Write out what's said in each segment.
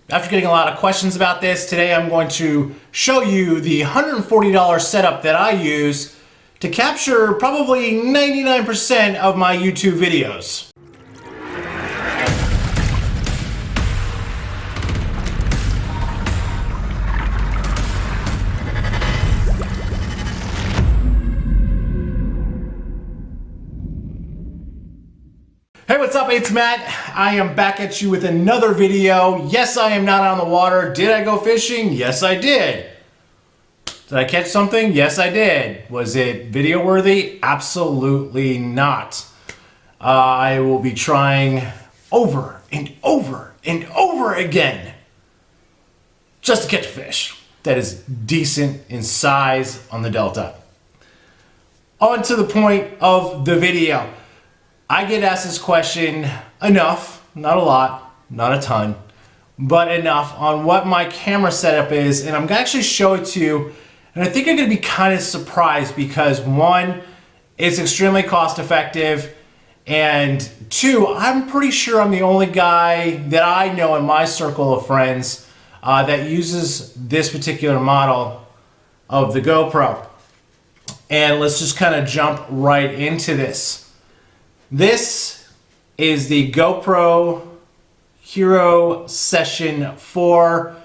After getting a lot of questions about this, today I'm going to show you the $140 setup that I use to capture probably 99% of my YouTube videos. Hey, what's up? It's Matt. I am back at you with another video. Yes, I am not on the water. Did I go fishing? Yes, I did. Did I catch something? Yes, I did. Was it video worthy? Absolutely not. I will be trying over and over and over again just to catch a fish that is decent in size on the Delta. On to the point of the video. I get asked this question enough, not a lot, not a ton, but enough on what my camera setup is, and I'm going to actually show it to you, and I think you're going to be kind of surprised because one, it's extremely cost effective, and two, I'm pretty sure I'm the only guy that I know in my circle of friends that uses this particular model of the GoPro. And let's just kind of jump right into this. This is the GoPro Hero Session 4.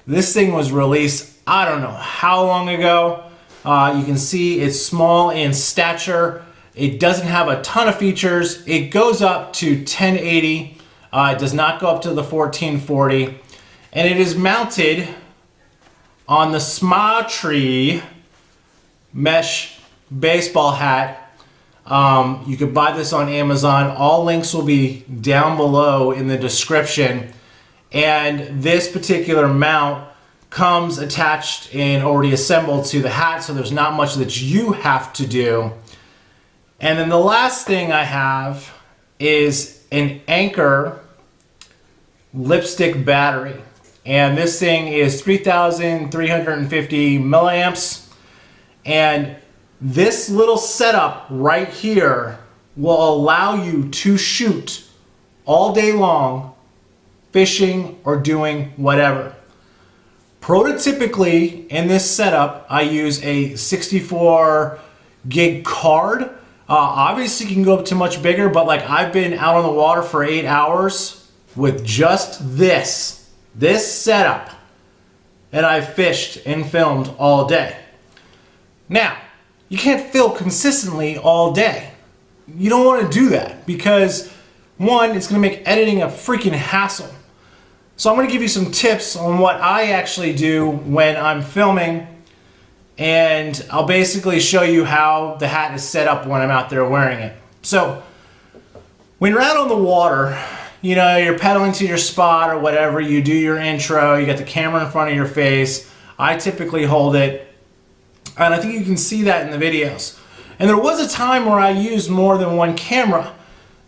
This thing was released, I don't know how long ago. You can see it's small in stature. It doesn't have a ton of features. It goes up to 1080. It does not go up to the 1440. And it is mounted on the Smartree mesh baseball hat. You can buy this on Amazon. All links will be down below in the description. And this particular mount comes attached and already assembled to the hat, so there's not much that you have to do. And then the last thing I have is an Anchor lipstick battery. And this thing is 3,350 milliamps. And this little setup right here will allow you to shoot all day long, fishing or doing whatever. Prototypically, in this setup, I use a 64 gig card. Obviously, you can go up to much bigger, but like I've been out on the water for 8 hours with just this setup, and I've fished and filmed all day. Now, you can't film consistently all day. You don't want to do that because one, it's going to make editing a freaking hassle. So I'm going to give you some tips on what I actually do when I'm filming, and I'll basically show you how the hat is set up when I'm out there wearing it. So when you're out on the water, you know, you're pedaling to your spot or whatever, you do your intro, you got the camera in front of your face. I typically hold it. And I think you can see that in the videos. And there was a time where I used more than one camera.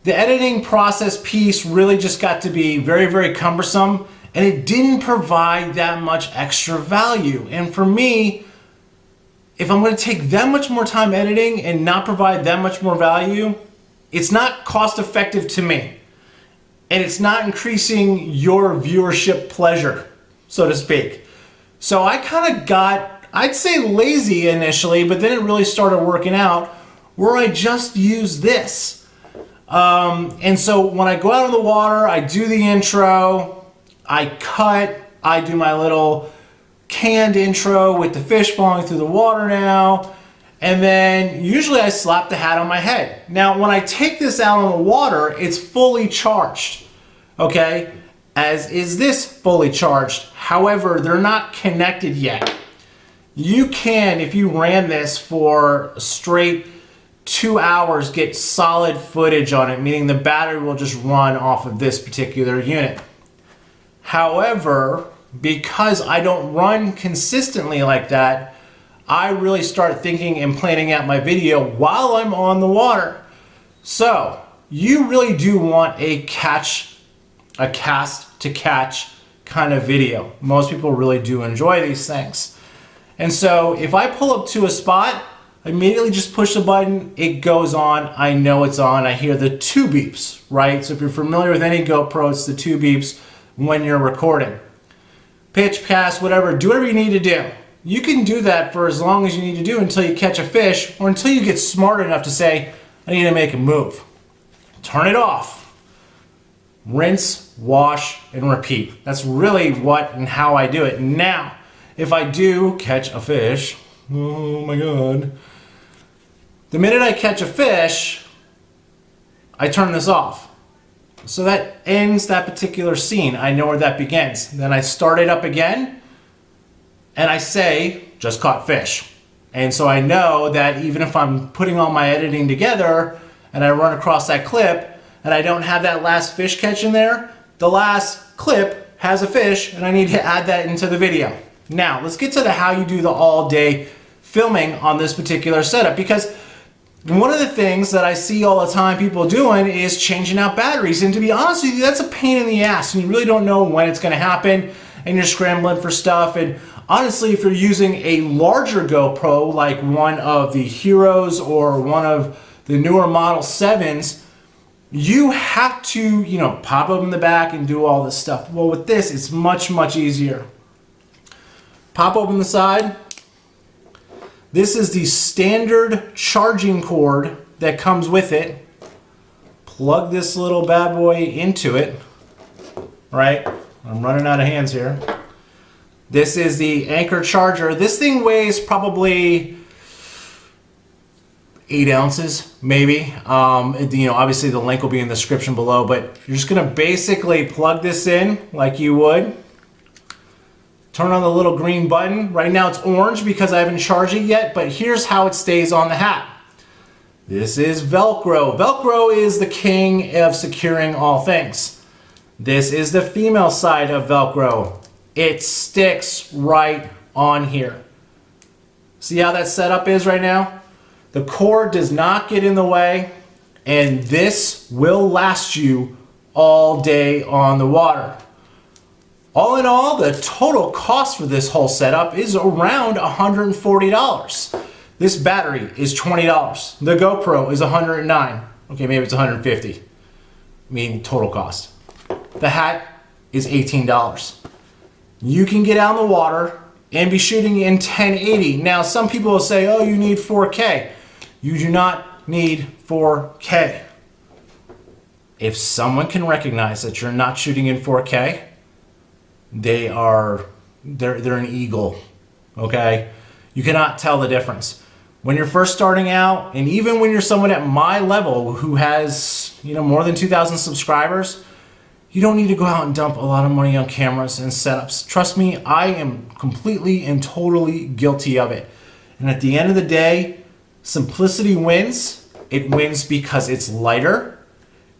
The editing process piece really just got to be very, very cumbersome, and it didn't provide that much extra value. And for me, if I'm going to take that much more time editing and not provide that much more value, it's not cost effective to me. And it's not increasing your viewership pleasure, so to speak. So I kind of got, I'd say lazy initially, but then it really started working out where I just use this. And so when I go out on the water, I do the intro, I cut, I do my little canned intro with the fish falling through the water now, and then usually I slap the hat on my head. Now when I take this out on the water, it's fully charged, okay? As is this fully charged. However, they're not connected yet. You can, if you ran this for straight 2 hours, get solid footage on it, meaning the battery will just run off of this particular unit. However, because I don't run consistently like that, I really start thinking and planning out my video while I'm on the water. So, you really do want a cast to catch kind of video. Most people really do enjoy these things. And so if I pull up to a spot, I immediately just push the button, it goes on, I know it's on, I hear the two beeps, right? So if you're familiar with any GoPro, it's the two beeps when you're recording. pitch, cast, whatever, do whatever you need to do. You can do that for as long as you need to do until you catch a fish or until you get smart enough to say, I need to make a move. Turn it off. Rinse, wash, and repeat. That's really what and how I do it. Now, if I do catch a fish, oh my God. The minute I catch a fish, I turn this off. So that ends that particular scene. I know where that begins. Then I start it up again and I say, just caught fish. And so I know that even if I'm putting all my editing together and I run across that clip and I don't have that last fish catch in there, the last clip has a fish and I need to add that into the video. Now, let's get to the how you do the all day filming on this particular setup, because one of the things that I see all the time people doing is changing out batteries. And to be honest with you, that's a pain in the ass and you really don't know when it's gonna happen and you're scrambling for stuff. And honestly, if you're using a larger GoPro, like one of the Heroes or one of the newer Model 7s, you have to, pop open the back and do all this stuff. Well, with this, it's much, much easier. Pop open the side. This is the standard charging cord that comes with it. Plug this little bad boy into it. Right? I'm running out of hands here. This is the Anchor charger. This thing weighs probably 8 ounces, maybe. Obviously the link will be in the description below, but you're just gonna basically plug this in like you would. Turn on the little green button. Right now it's orange because I haven't charged it yet, but here's how it stays on the hat. This is Velcro. Velcro is the king of securing all things. This is the female side of Velcro. It sticks right on here. See how that setup is right now? The cord does not get in the way, and this will last you all day on the water. All in all, the total cost for this whole setup is around $140. This battery is $20. The GoPro is $109. Okay, maybe it's $150. Total cost. The hat is $18. You can get out in the water and be shooting in 1080. Now, some people will say, oh, you need 4K. You do not need 4K. If someone can recognize that you're not shooting in 4K, they're an eagle, okay? You cannot tell the difference. When you're first starting out, and even when you're someone at my level who has, more than 2,000 subscribers, you don't need to go out and dump a lot of money on cameras and setups. Trust me, I am completely and totally guilty of it. And at the end of the day, simplicity wins. It wins because it's lighter.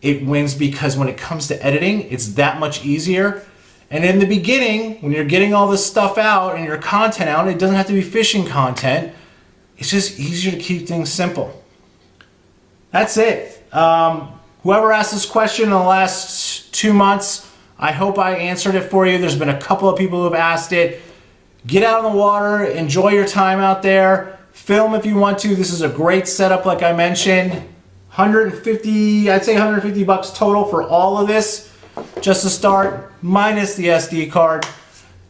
It wins because when it comes to editing, it's that much easier. And in the beginning, when you're getting all this stuff out and your content out, it doesn't have to be fishing content. It's just easier to keep things simple. That's it. Whoever asked this question in the last 2 months, I hope I answered it for you. There's been a couple of people who have asked it. Get out in the water, enjoy your time out there, film if you want to. This is a great setup, like I mentioned. I'd say 150 bucks total for all of this, just to start, minus the SD card.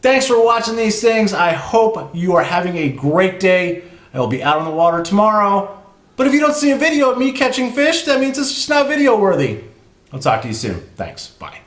Thanks for watching these things. I hope you are having a great day. I will be out on the water tomorrow. But if you don't see a video of me catching fish, that means it's just not video worthy. I'll talk to you soon. Thanks. Bye.